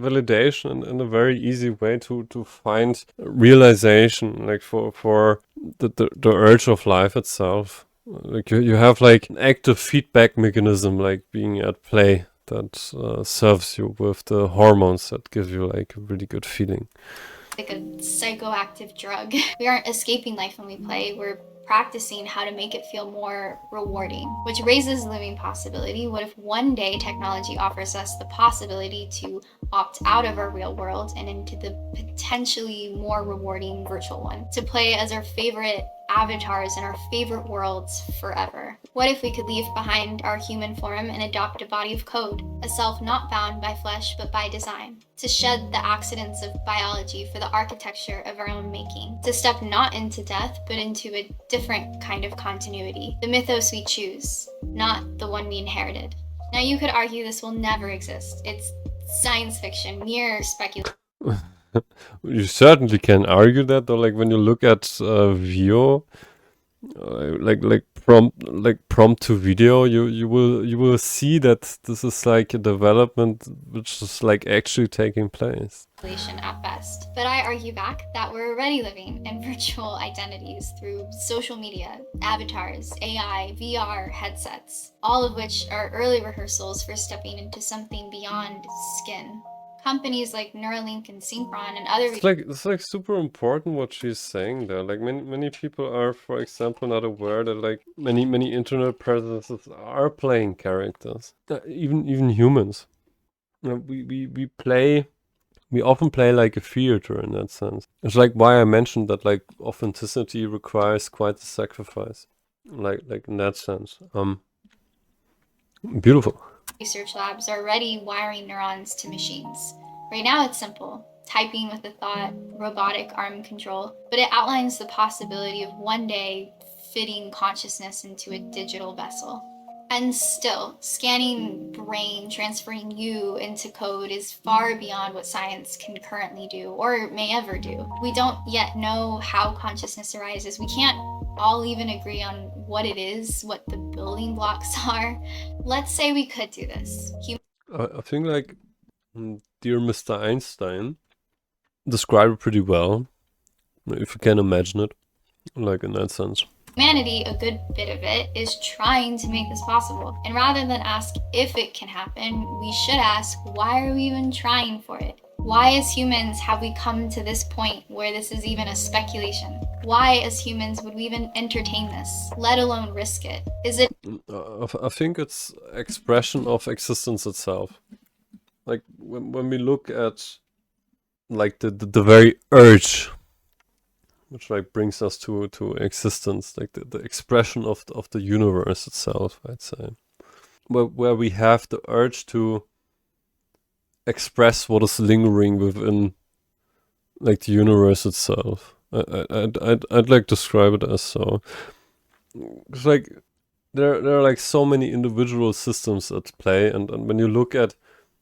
validation and a very easy way to find realization, like for the urge of life itself. Like you have like an active feedback mechanism like being at play that serves you with the hormones that give you like a really good feeling. Like a psychoactive drug. We aren't escaping life when we play, we're practicing how to make it feel more rewarding, which raises the living possibility. What if one day technology offers us the possibility to opt out of our real world and into the potentially more rewarding virtual one, to play as our favorite avatars in our favorite worlds forever? What if we could leave behind our human form and adopt a body of code, a self not bound by flesh but by design, to shed the accidents of biology for the architecture of our own making, to step not into death but into a different kind of continuity, the mythos we choose, not the one we inherited? Now you could argue this will never exist. It's science fiction, mere speculation. You certainly can argue that, though. Like when you look at VO, prompt to video, you will see that this is like a development which is like actually taking place. At best. But I argue back that we're already living in virtual identities through social media, avatars, AI, VR, headsets, all of which are early rehearsals for stepping into something beyond skin. Companies like Neuralink and Synchron and other... It's like super important what she's saying there. Like many people are, for example, not aware that like many internet presences are playing characters. Even humans. We often play like a theater in that sense. It's like why I mentioned that like authenticity requires quite a sacrifice. Like in that sense. Beautiful. Research labs are already wiring neurons to machines. Right now it's simple, typing with a thought, robotic arm control, but it outlines the possibility of one day fitting consciousness into a digital vessel. And still, scanning brain, transferring you into code is far beyond what science can currently do or may ever do. We don't yet know how consciousness arises. We can't all even agree on what it is, what the building blocks are. Let's say we could do this. I think like dear Mr. Einstein described it pretty well, if you can imagine it, like in that sense. Humanity, a good bit of it, is trying to make this possible. And rather than ask if it can happen, we should ask, why are we even trying for it? Why as humans have we come to this point where this is even a speculation? Why as humans would we even entertain this, let alone risk it? Is it... I think it's expression of existence itself. Like when we look at like the very urge which like brings us to existence, like the expression of the universe itself, I'd say. Where we have the urge to express what is lingering within like the universe itself. I'd like to describe it as so. It's like there are like so many individual systems at play, and when you look at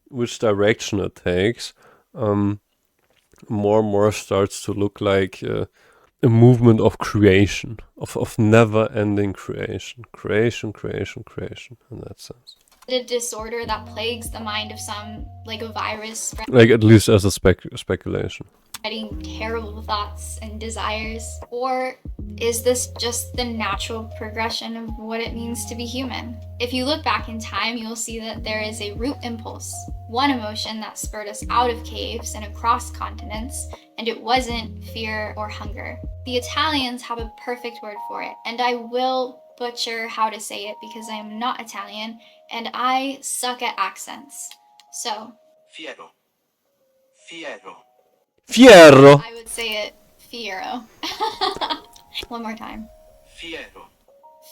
which direction it takes, more and more starts to look like a movement of creation, of never-ending creation, in that sense. A disorder that plagues the mind of some, like a virus, like at least as a speculation, spreading terrible thoughts and desires? Or is this just the natural progression of what it means to be human? If you look back in time, you'll see that there is a root impulse, one emotion that spurred us out of caves and across continents, and it wasn't fear or hunger. The Italians have a perfect word for it, and I will butcher how to say it because I am not Italian and I suck at accents. So, Fiero. Fiero. Fiero. I would say it fiero. One more time. Fiero.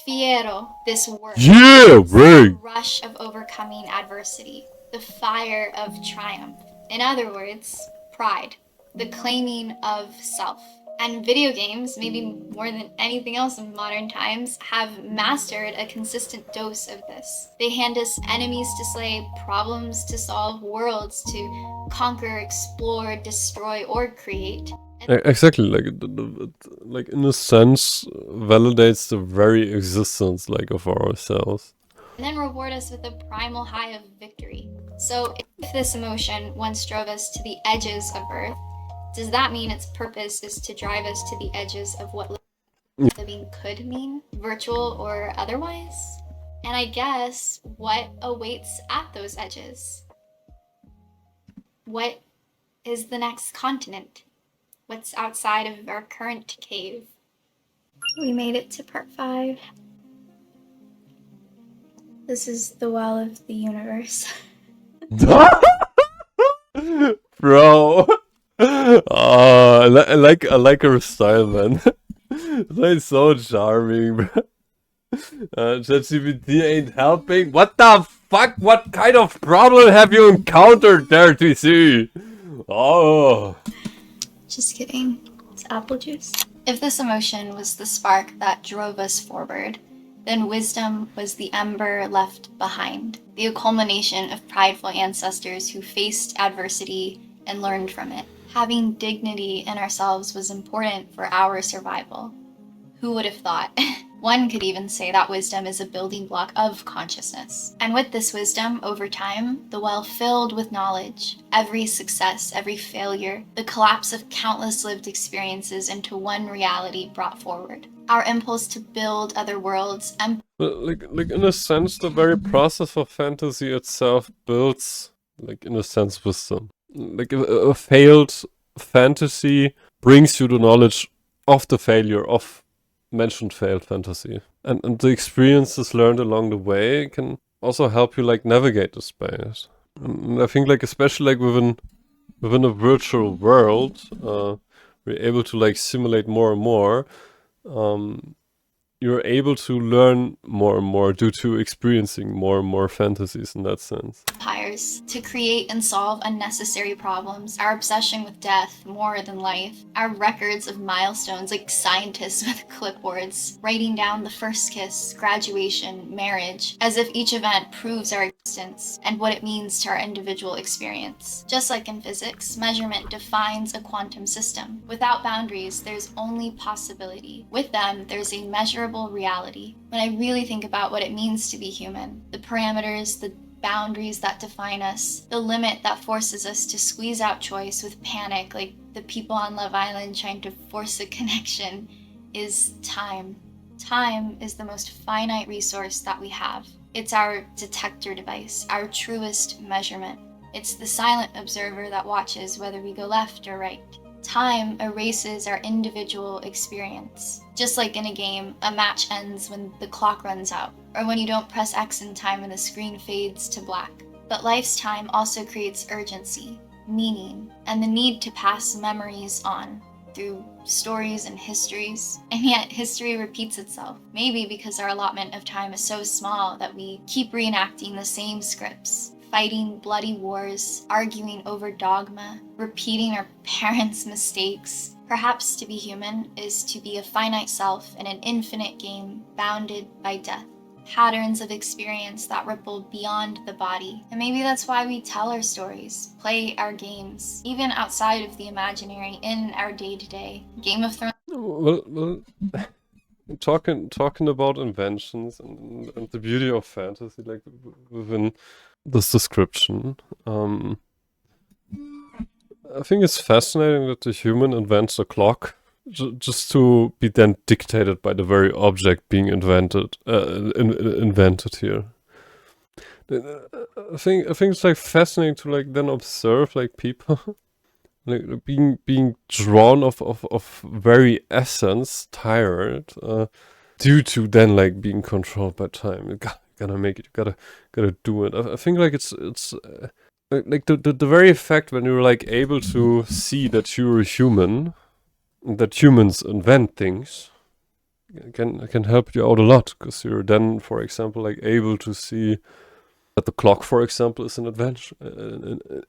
Fiero, this word. Yeah, right. Rush of overcoming adversity, the fire of triumph. In other words, pride, the claiming of self. And video games, maybe more than anything else in modern times, have mastered a consistent dose of this. They hand us enemies to slay, problems to solve, worlds to conquer, explore, destroy, or create. Exactly, like in a sense, validates the very existence like of ourselves. and then reward us with a primal high of victory. So if this emotion once drove us to the edges of birth, does that mean its purpose is to drive us to the edges of what living could mean, virtual or otherwise? And I guess, what awaits at those edges? What is the next continent? What's outside of our current cave? We made it to part 5. This is the well of the universe. Bro. I like her style, man. It's like so charming, bro. ChatGPT ain't helping. What the fuck? What kind of problem have you encountered there, TC? Oh. Just kidding. It's apple juice. If this emotion was the spark that drove us forward, then wisdom was the ember left behind, the culmination of prideful ancestors who faced adversity and learned from it. Having dignity in ourselves was important for our survival. Who would have thought? One could even say that wisdom is a building block of consciousness. And with this wisdom, over time, the well filled with knowledge, every success, every failure, the collapse of countless lived experiences into one reality brought forward. Our impulse to build other worlds and Like in a sense, the very process of fantasy itself builds, like in a sense, wisdom. Like a failed fantasy brings you the knowledge of the failure of mentioned failed fantasy. And the experiences learned along the way can also help you like navigate the space. And I think like especially like within a virtual world, we're able to like simulate more and more. You're able to learn more and more due to experiencing more and more fantasies in that sense. empires to create and solve unnecessary problems, our obsession with death more than life, our records of milestones like scientists with clipboards, writing down the first kiss, graduation, marriage, as if each event proves our existence and what it means to our individual experience. Just like in physics, measurement defines a quantum system. Without boundaries, there's only possibility. With them, there's a measurable reality. When I really think about what it means to be human, the parameters, the boundaries that define us, the limit that forces us to squeeze out choice with panic, like the people on Love Island trying to force a connection, is time. Time is the most finite resource that we have. It's our detector device, our truest measurement. It's the silent observer that watches whether we go left or right. Time erases our individual experience. Just like in a game, a match ends when the clock runs out, or when you don't press X in time and the screen fades to black. But life's time also creates urgency, meaning, and the need to pass memories on through stories and histories. And yet history repeats itself, maybe because our allotment of time is so small that we keep reenacting the same scripts. Fighting bloody wars, arguing over dogma, repeating our parents' mistakes. Perhaps to be human is to be a finite self in an infinite game bounded by death. Patterns of experience that ripple beyond the body. And maybe that's why we tell our stories, play our games, even outside of the imaginary in our day-to-day. Game of Thrones. Well, talking about inventions and the beauty of fantasy, like within this description, I think it's fascinating that the human invents a clock just to be then dictated by the very object being invented here. I think it's like fascinating to like then observe like people like being drawn of very essence, tired, due to then like being controlled by time. You gotta make it. You gotta do it. I think like it's like the very fact when you're like able to see that you're a human, that humans invent things, can help you out a lot, because you're then, for example, like able to see that the clock, for example, is an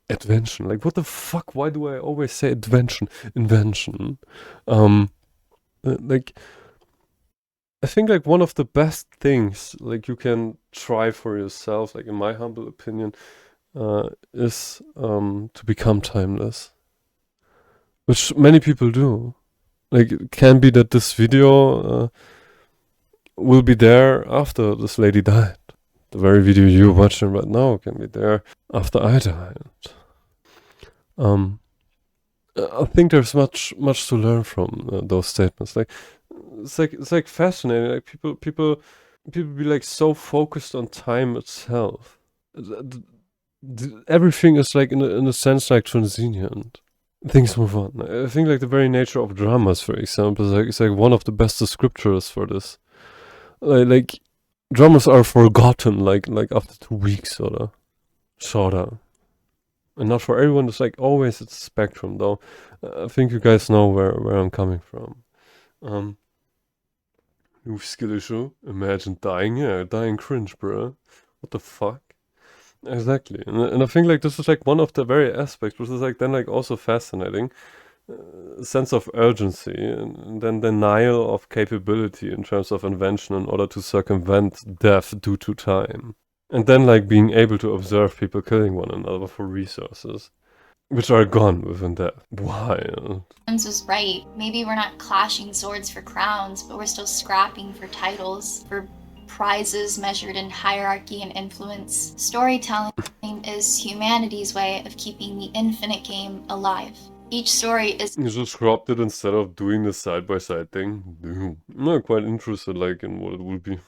invention. Like, what the fuck? Why do I always say invention? Like, I think like one of the best things like you can try for yourself, like in my humble opinion, is to become timeless, which many people do. Like, it can be that this video will be there after this lady died. The very video you're watching right now can be there after I died. I think there's much to learn from those statements. Like it's like fascinating. Like people be like so focused on time itself. Everything is like in a sense like transient. Things move on. I think like the very nature of dramas, for example, is like one of the best descriptors for this. Like dramas are forgotten like after 2 weeks sorta. And not for everyone. It's like always it's a spectrum though. I think you guys know where I'm coming from. New skill issue. Imagine dying. Yeah, dying cringe, bro. What the fuck? Exactly. And I think like this is like one of the very aspects which is like then like also fascinating. Sense of urgency and then denial of capability in terms of invention in order to circumvent death due to time. And then like being able to observe people killing one another for resources, which are gone within death. Wild. Jones was right. Maybe we're not clashing swords for crowns, but we're still scrapping for titles, for prizes measured in hierarchy and influence. Storytelling is humanity's way of keeping the infinite game alive. Each story is You just cropped it instead of doing the side-by-side thing. I'm not quite interested like in what it would be.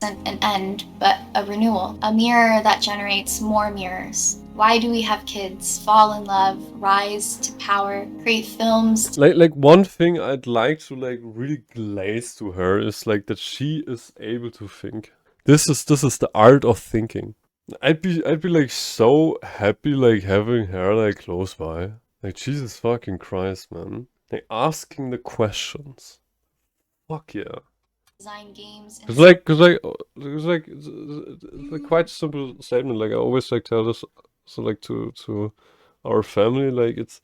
an end, but a renewal. A mirror that generates more mirrors. Why do we have kids? Fall in love, rise to power, create films. Like one thing I'd like to like really glaze to her is like that she is able to think. This is the art of thinking. I'd be like so happy like having her like close by. Like Jesus fucking Christ, man. Like asking the questions. Fuck yeah. Design games. It's like a quite simple statement. Like I always like tell this so like to our family. Like it's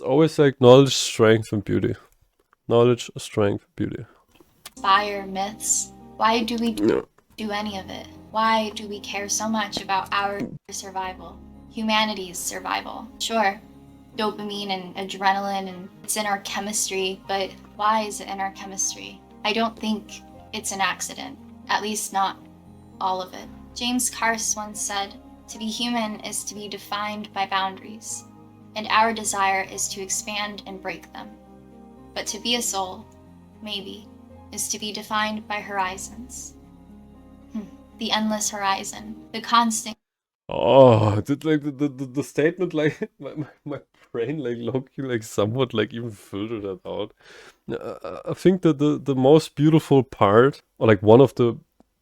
always like knowledge, strength, and beauty. Knowledge, strength, beauty. Inspire myths. Why do we do any of it? Why do we care so much about our survival? Humanity's survival. Sure, dopamine and adrenaline, and it's in our chemistry, but why is it in our chemistry? I don't think it's an accident, at least not all of it. James Carse once said, "To be human is to be defined by boundaries, and our desire is to expand and break them. But to be a soul, maybe, is to be defined by horizons." The endless horizon, the constant. Oh, the statement like my brain like low-key like somewhat like even filtered that out. I think that the most beautiful part, or like one of the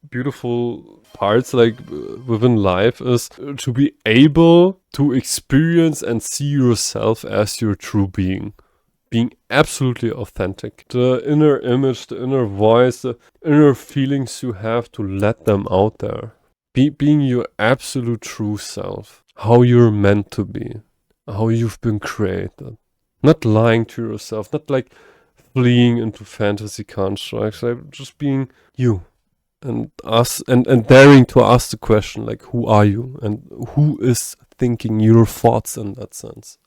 beautiful parts like within life, is to be able to experience and see yourself as your true being. Being absolutely authentic. The inner image, the inner voice, the inner feelings you have, to let them out there. Being your absolute true self. How you're meant to be. How you've been created. Not lying to yourself. Not like fleeing into fantasy constructs. Like just being you. And daring to ask the question like, who are you? And who is thinking your thoughts in that sense?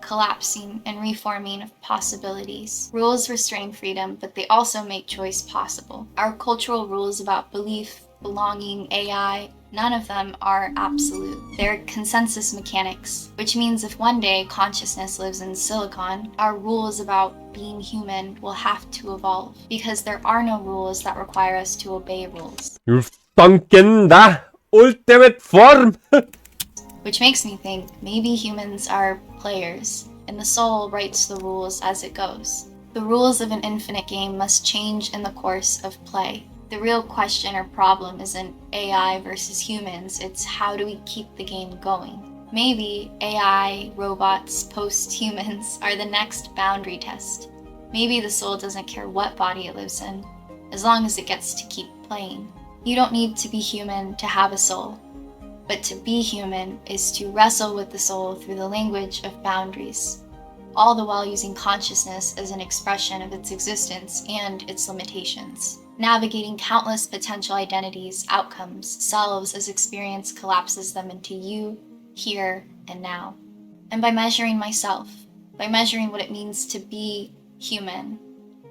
Collapsing and reforming of possibilities. Rules restrain freedom, but they also make choice possible. Our cultural rules about belief, belonging, AI, none of them are absolute. They're consensus mechanics, which means if one day consciousness lives in silicon, our rules about being human will have to evolve, because there are no rules that require us to obey rules. You're funkin' the ultimate form! Which makes me think maybe humans are players, and the soul writes the rules as it goes. The rules of an infinite game must change in the course of play. The real question or problem isn't AI versus humans, it's how do we keep the game going? Maybe AI, robots, post-humans are the next boundary test. Maybe the soul doesn't care what body it lives in, as long as it gets to keep playing. You don't need to be human to have a soul. But to be human is to wrestle with the soul through the language of boundaries, all the while using consciousness as an expression of its existence and its limitations, navigating countless potential identities, outcomes, selves as experience collapses them into you, here, and now. And by measuring myself, by measuring what it means to be human,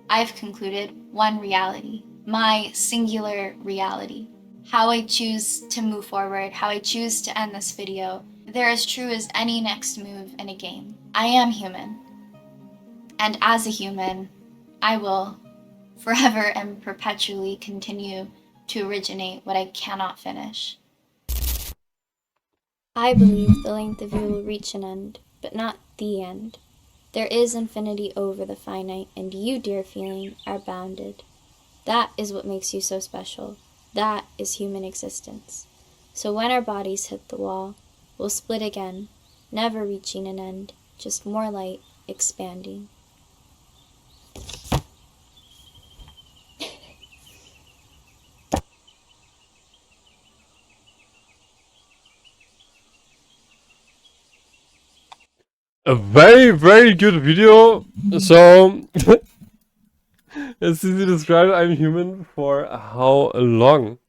I've concluded one reality, my singular reality. how I choose to move forward, how I choose to end this video, they're as true as any next move in a game. I am human. And as a human, I will forever and perpetually continue to originate what I cannot finish. I believe the length of you will reach an end, but not the end. There is infinity over the finite, and you, dear feeling, are bounded. That is what makes you so special. That is human existence. So when our bodies hit the wall, we'll split again, never reaching an end, just more light expanding. A very, very good video. So, as Cici described, I'm human for how long?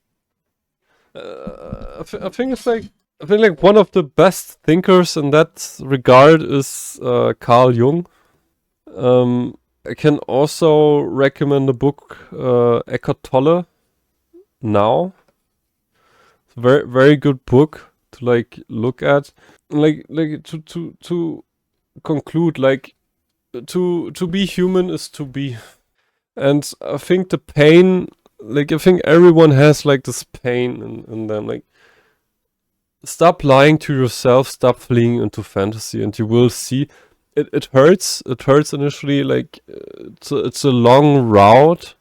I think it's like, I think like one of the best thinkers in that regard is Carl Jung. I can also recommend the book Eckhart Tolle, Now. It's a very, very good book to like look at. Like to conclude, like to be human is to be. And I think the pain, like I think everyone has like this pain in them. Like stop lying to yourself, stop fleeing into fantasy, and you will see it hurts. It hurts initially, like it's a long route.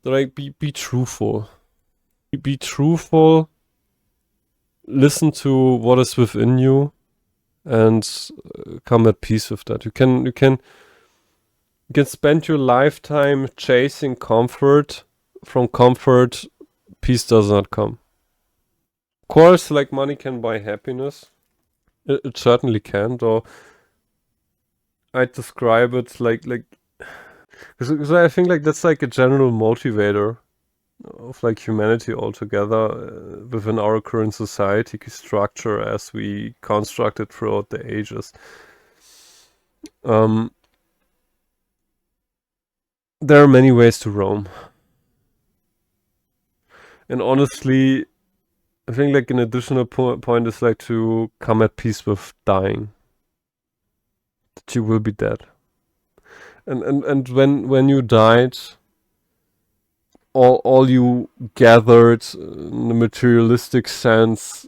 Like be truthful. Be truthful. Listen to what is within you, and come at peace with that. You can spend your lifetime chasing comfort. From comfort, peace does not come. Of course, like money can buy happiness. It certainly can, though. I'd describe it like because I think like that's like a general motivator of like humanity altogether within our current society structure as we construct it throughout the ages. There are many ways to roam. And honestly, I think like an additional point is like to come at peace with dying. That you will be dead. And when you died, all you gathered in the materialistic sense,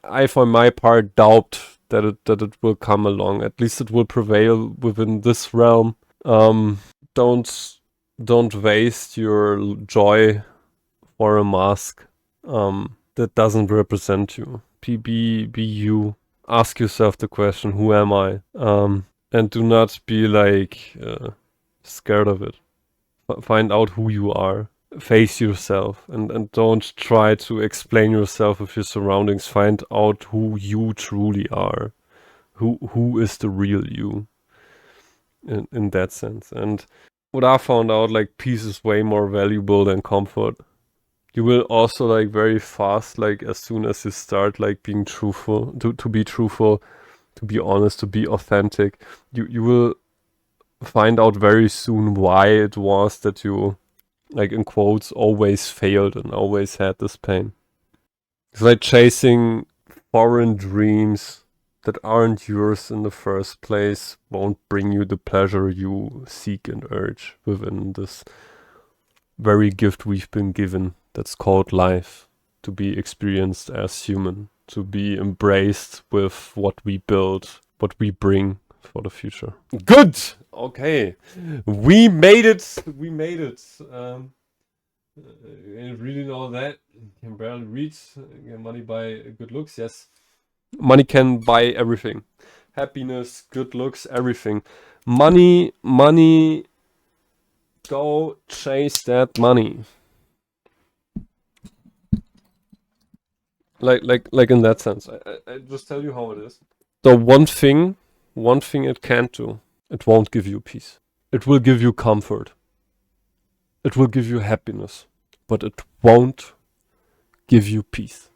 I for my part doubt that it will come along. At least it will prevail within this realm. Don't waste your joy for a mask that doesn't represent you. Be you. Ask yourself the question, who am I? And do not be like scared of it. Find out who you are. Face yourself and don't try to explain yourself with your surroundings. Find out who you truly are. Who is the real you in that sense. And what I found out, like peace is way more valuable than comfort. You will also like very fast, like as soon as you start like being truthful, to be truthful, to be honest, to be authentic, you will find out very soon why it was that you, like in quotes, always failed and always had this pain. It's like chasing foreign dreams that aren't yours in the first place won't bring you the pleasure you seek and urge within this very gift we've been given that's called life, to be experienced as human, to be embraced with what we build, what we bring for the future. Good! Okay. We made it! We made it! Reading all that, you can barely read. Can money buy good looks? Yes. Money can buy everything. Happiness, good looks, everything. Money, go chase that money. Like in that sense. I just tell you how it is. The one thing it can't do, it won't give you peace. It will give you comfort. It will give you happiness. But it won't give you peace.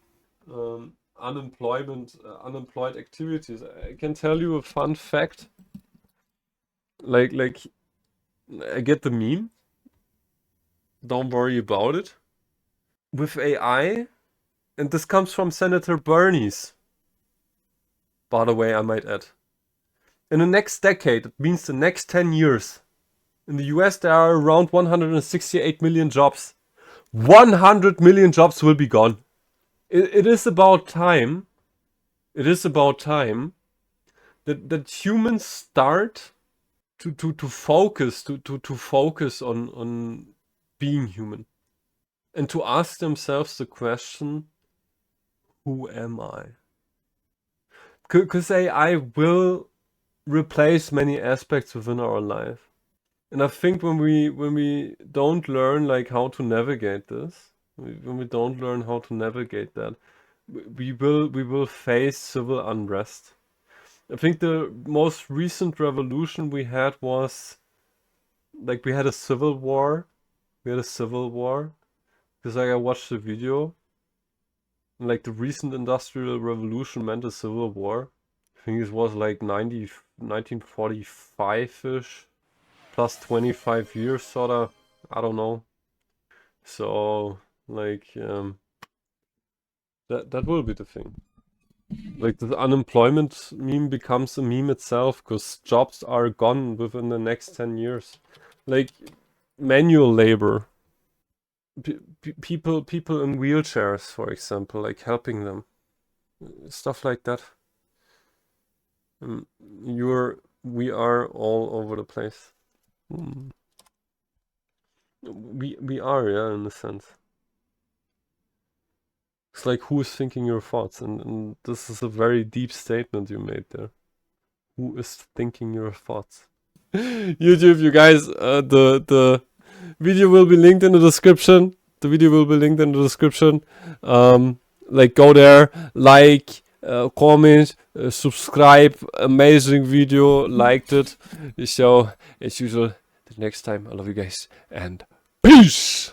Unemployed activities. I can tell you a fun fact. Like I get the meme. Don't worry about it. with AI, and this comes from Senator Bernie's, by the way, I might add. In the next decade, it means the next 10 years, in the US there are around 168 million jobs. 100 million jobs will be gone. It is about time. It is about time that humans start to focus on being human, and to ask themselves the question, who am I? Because AI will replace many aspects within our life. And I think when we don't learn like how to navigate this, when we don't learn how to navigate that, we will face civil unrest. I think the most recent revolution we had was like we had a civil war. We had a civil war because like I watched the video. And, like the recent industrial revolution meant a civil war. I think it was like 1945-ish. Plus 25 years, sorta. I don't know. So, like, that will be the thing. Like, the unemployment meme becomes a meme itself, because jobs are gone within the next 10 years. Like, manual labor. People in wheelchairs, for example, like helping them. Stuff like that. We are all over the place. We are, yeah, in a sense. It's like, who is thinking your thoughts? And this is a very deep statement you made there. Who is thinking your thoughts? YouTube, you guys, the video will be linked in the description. The video will be linked in the description. Like, go there, like, comment, subscribe. Amazing video, liked it. So, as usual, the next time, I love you guys, and peace!